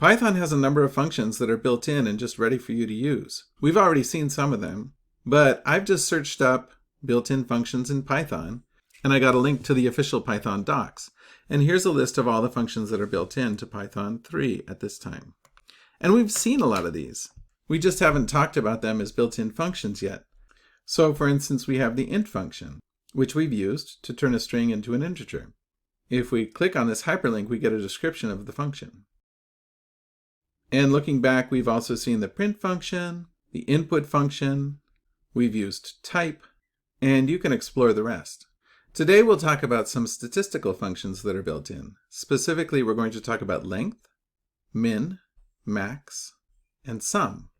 Python has a number of functions that are built in and just ready for you to use. We've already seen some of them, but I've just searched up built-in functions in Python, and I got a link to the official Python docs. And here's a list of all the functions that are built into Python 3 at this time. And we've seen a lot of these. We just haven't talked about them as built-in functions yet. So for instance, we have the int function, which we've used to turn a string into an integer. If we click on this hyperlink, we get a description of the function. And looking back, we've also seen the print function, the input function, we've used type, and you can explore the rest. Today we'll talk about some statistical functions that are built in. Specifically, we're going to talk about length, min, max, and sum.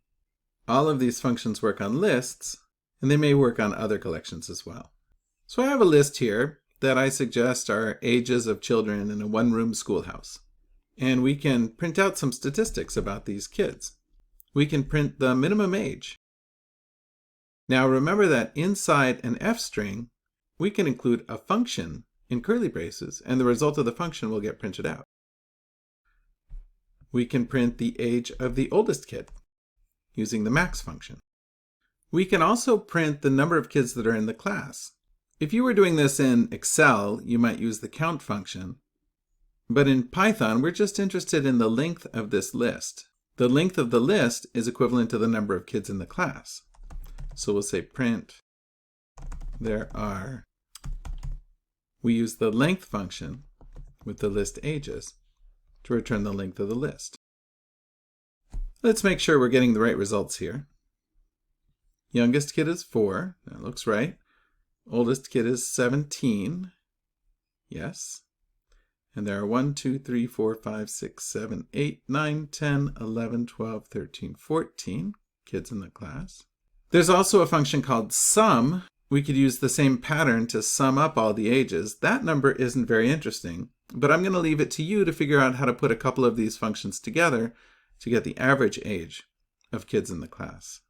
All of these functions work on lists, and they may work on other collections as well. So I have a list here that I suggest are ages of children in a one-room schoolhouse. And we can print out some statistics about these kids. We can print the minimum age. Now remember that inside an F string, we can include a function in curly braces, and the result of the function will get printed out. We can print the age of the oldest kid using the max function. We can also print the number of kids that are in the class. If you were doing this in Excel, you might use the count function. But in Python, we're just interested in the length of this list. The length of the list is equivalent to the number of kids in the class. So we'll say print, we use the length function with the list ages to return the length of the list. Let's make sure we're getting the right results here. Youngest kid is 4, that looks right. Oldest kid is 17, yes. And there are 1, 2, 3, 4, 5, 6, 7, 8, 9, 10, 11, 12, 13, 14 kids in the class. There's also a function called sum. We could use the same pattern to sum up all the ages. That number isn't very interesting, but I'm going to leave it to you to figure out how to put a couple of these functions together to get the average age of kids in the class.